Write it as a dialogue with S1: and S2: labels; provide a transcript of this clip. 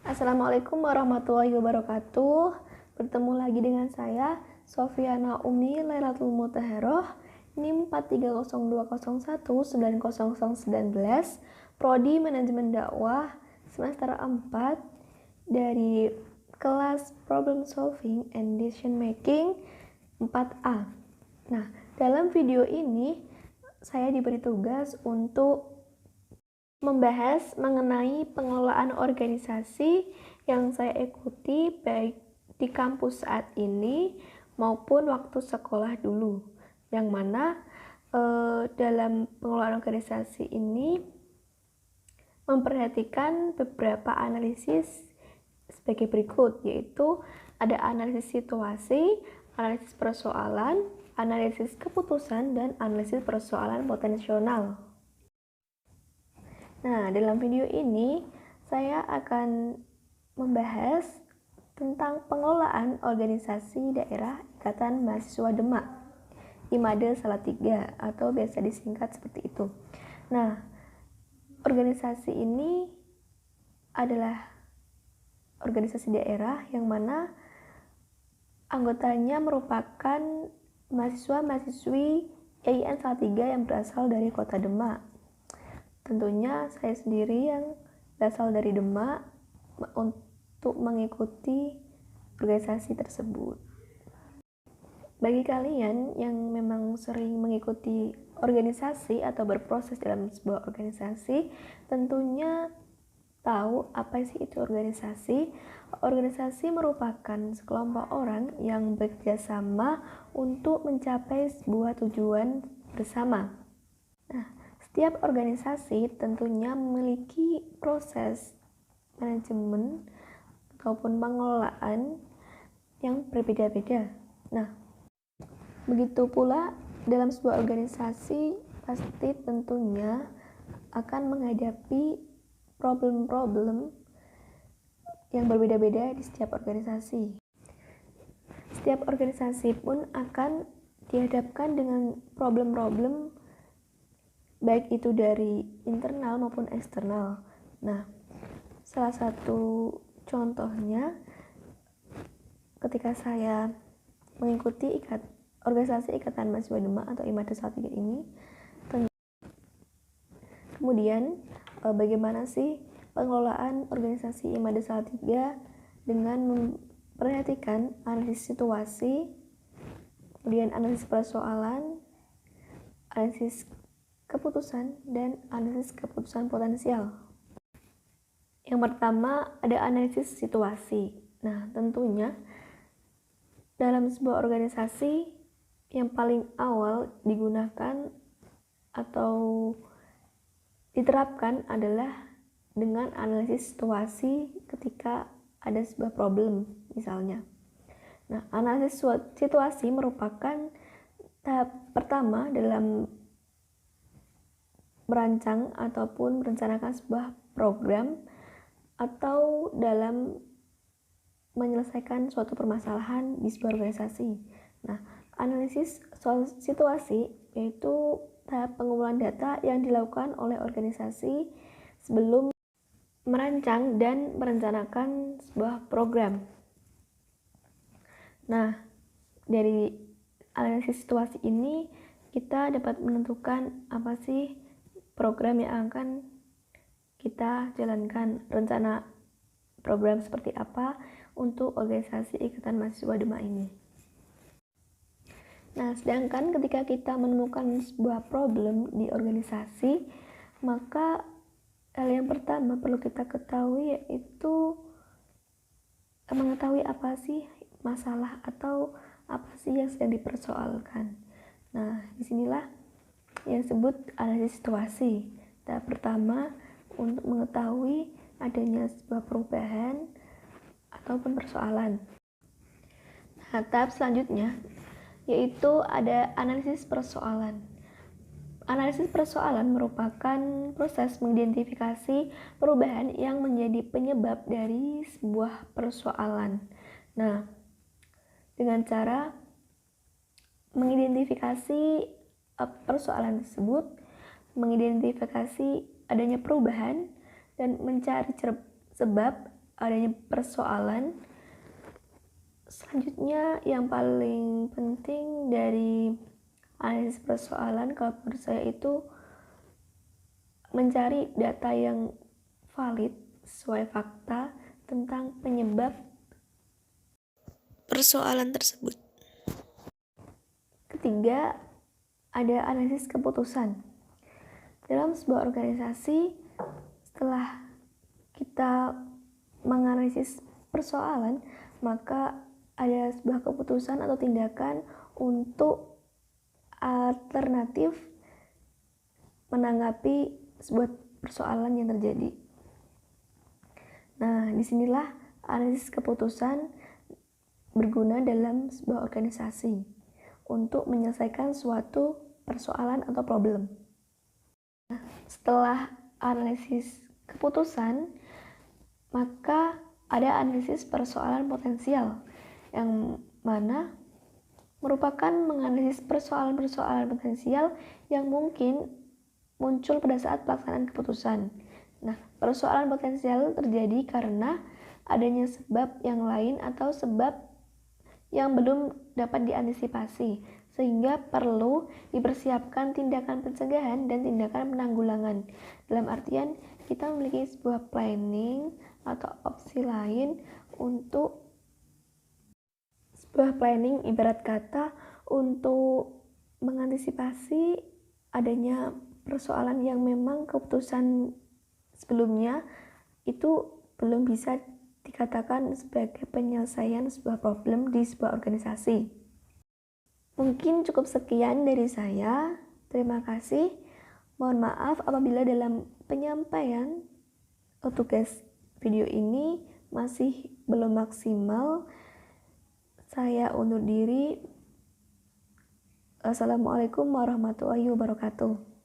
S1: Assalamualaikum warahmatullahi wabarakatuh. Bertemu lagi dengan saya, Sofiana Umi Lairatul Mutaharoh, NIM 4302019019, Prodi Manajemen Dakwah, semester 4, dari kelas Problem Solving and Decision Making 4A. Nah, dalam video ini, saya diberi tugas untuk membahas mengenai pengelolaan organisasi yang saya ikuti baik di kampus saat ini maupun waktu sekolah dulu, yang mana dalam pengelolaan organisasi ini memperhatikan beberapa analisis sebagai berikut, yaitu ada analisis situasi, analisis persoalan, analisis keputusan, dan analisis persoalan potensial. Nah, dalam video ini saya akan membahas tentang pengelolaan organisasi daerah Ikatan Mahasiswa Demak, IMADE Salatiga, atau biasa disingkat seperti itu. Nah, organisasi ini adalah organisasi daerah yang mana anggotanya merupakan mahasiswa-mahasiswi IAIN Salatiga yang berasal dari kota Demak. Tentunya saya sendiri yang berasal dari Demak untuk mengikuti organisasi tersebut. Bagi kalian yang memang sering mengikuti organisasi atau berproses dalam sebuah organisasi, tentunya tahu apa sih itu organisasi. Organisasi merupakan sekelompok orang yang bekerja sama untuk mencapai sebuah tujuan bersama. Nah, setiap organisasi tentunya memiliki proses manajemen ataupun pengelolaan yang berbeda-beda. Nah, begitu pula dalam sebuah organisasi pasti tentunya akan menghadapi problem-problem yang berbeda-beda di setiap organisasi. Setiap organisasi pun akan dihadapkan dengan problem-problem baik itu dari internal maupun eksternal. Nah, salah satu contohnya ketika saya mengikuti organisasi Ikatan Mahasiswa Demak atau IMADE Salatiga ini, kemudian bagaimana sih pengelolaan organisasi IMADE Salatiga dengan memperhatikan analisis situasi, kemudian analisis persoalan, analisis keputusan, dan analisis keputusan potensial. Yang pertama ada analisis situasi. Nah, tentunya dalam sebuah organisasi yang paling awal digunakan atau diterapkan adalah dengan analisis situasi ketika ada sebuah problem misalnya. Nah, analisis situasi merupakan tahap pertama dalam merancang ataupun merencanakan sebuah program atau dalam menyelesaikan suatu permasalahan di sebuah organisasi. Nah, analisis situasi yaitu tahap pengumpulan data yang dilakukan oleh organisasi sebelum merancang dan merencanakan sebuah program. Nah, dari analisis situasi ini kita dapat menentukan apa sih program yang akan kita jalankan, rencana program seperti apa untuk organisasi Ikatan Mahasiswa Demak ini. Nah, sedangkan ketika kita menemukan sebuah problem di organisasi, maka hal yang pertama perlu kita ketahui yaitu mengetahui apa sih masalah atau apa sih yang sedang dipersoalkan. Nah, disinilah yang disebut analisis situasi. Tahap pertama untuk mengetahui adanya sebuah perubahan ataupun persoalan. Nah, tahap selanjutnya yaitu ada analisis persoalan. Analisis persoalan merupakan proses mengidentifikasi perubahan yang menjadi penyebab dari sebuah persoalan. Nah, dengan cara mengidentifikasi persoalan tersebut, mengidentifikasi adanya perubahan, dan mencari sebab adanya persoalan. Selanjutnya yang paling penting dari analisis persoalan kalau menurut saya itu mencari data yang valid sesuai fakta tentang penyebab persoalan tersebut. Ketiga, ada analisis keputusan. Dalam sebuah organisasi, setelah kita menganalisis persoalan, maka ada sebuah keputusan atau tindakan untuk alternatif menanggapi sebuah persoalan yang terjadi. Nah, disinilah analisis keputusan berguna dalam sebuah organisasi untuk menyelesaikan suatu persoalan atau problem. Nah, setelah analisis keputusan, maka ada analisis persoalan potensial, yang mana merupakan menganalisis persoalan-persoalan potensial yang mungkin muncul pada saat pelaksanaan keputusan. Nah, persoalan potensial terjadi karena adanya sebab yang lain atau sebab yang belum dapat diantisipasi, sehingga perlu dipersiapkan tindakan pencegahan dan tindakan penanggulangan. Dalam artian, kita memiliki sebuah planning atau opsi lain untuk sebuah planning, ibarat kata untuk mengantisipasi adanya persoalan yang memang keputusan sebelumnya itu belum bisa dikatakan sebagai penyelesaian sebuah problem di sebuah organisasi. Mungkin cukup sekian dari saya. Terima kasih. Mohon maaf apabila dalam penyampaian tugas video ini masih belum maksimal. Saya undur diri. Assalamualaikum warahmatullahi wabarakatuh.